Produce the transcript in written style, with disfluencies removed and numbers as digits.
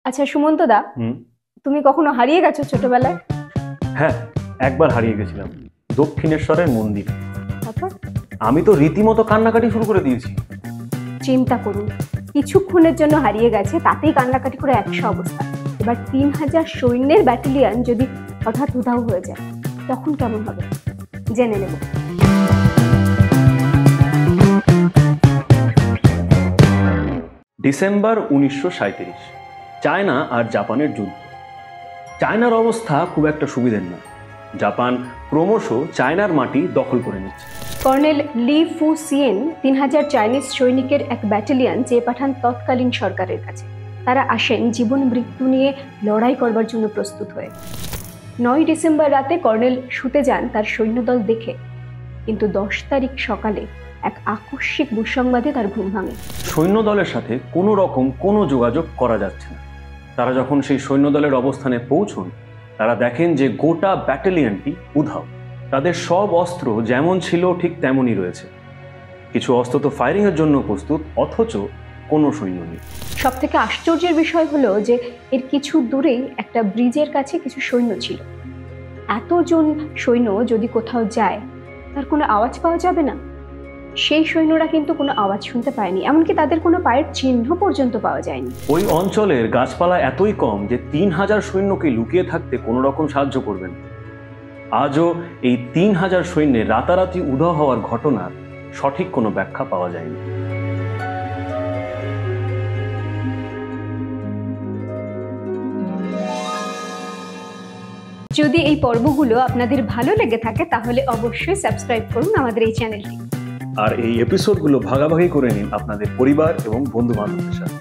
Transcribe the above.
আচ্ছা সুমন্ত দা, তুমি কখনো হারিয়ে গেছো ছোটবেলায়? হ্যাঁ, একবার হারিয়ে গেছিলাম দক্ষিণেশ্বরের মন্দির। তারপর? আমি তো রীতিমতো কান্নাকাটি শুরু করে দিয়েছি। চিন্তা করুন, কিছুক্ষণের জন্য হারিয়ে গেছে, তাতেই কান্নাকাটি করে একশো অবস্থা। এবার 3000 সৈন্যের ব্যাটালিয়ন যদি হঠাৎ উধাও হয়ে যায়, তখন কেমন হবে জেনে নেব। ডিসেম্বর 1937, চায়না আর জাপানের যুদ্ধ। চায়নার অবস্থা খুব একটা সুবিধের না। জাপান ক্রমশ চায়নার মাটি দখল করে নিচ্ছে। কর্নেল লি ফু সিয়েন 3000 চাইনিজ সৈনিকের এক ব্যাটালিয়ন চেয়ে পাঠান তৎকালীন সরকারের কাছে। তারা আসেন জীবন মৃত্যু নিয়ে লড়াই করবার জন্য প্রস্তুত হয়ে। 9 ডিসেম্বর রাতে কর্নেল শুতে যান তার সৈন্যদল দেখে, কিন্তু 10 তারিখ সকালে এক আকস্মিক দুঃসংবাদে তার ঘুম ভাঙে। সৈন্য দলের সাথে কোনো রকম কোনো যোগাযোগ করা যাচ্ছে না। তারা যখন সেই সৈন্যদলের অবস্থানে পৌঁছন, তারা দেখেন যে গোটা ব্যাটালিয়নটি উধাও। তাদের সব অস্ত্র যেমন ছিল ঠিক তেমনই রয়েছে। কিছু অস্ত্র তো ফায়ারিং এর জন্য প্রস্তুত, অথচ কোনো সৈন্য নেই। সব থেকে আশ্চর্যের বিষয় হলো যে এর কিছু দূরেই একটা ব্রিজের কাছে কিছু সৈন্য ছিল। এতজন সৈন্য যদি কোথাও যায়, তার কোনো আওয়াজ পাওয়া যাবে না। সেই সৈন্যরা কিন্তু কোনো আওয়াজ শুনতে পায়নি, এমনকি তাদের কোনো পায়ের চিহ্ন পর্যন্ত পাওয়া যায়নি। ওই অঞ্চলের গাছপালা এতই কম যে 3000 সৈন্যকে লুকিয়ে থাকতে কোনো রকম সাহায্য করবেন। আজও এই 3000 সৈন্যের রাতারাতি উধাও হওয়ার ঘটনার সঠিক কোনো ব্যাখ্যা পাওয়া যায়নি। যদি এই পর্বগুলো আপনাদের ভালো লেগে থাকে, তাহলে অবশ্যই সাবস্ক্রাইব করুন আমাদের এই চ্যানেলটি। আর এই এপিসোডগুলো ভাগাভাগি করে নিন আপনাদের পরিবার এবং বন্ধু বান্ধবদের সাথে।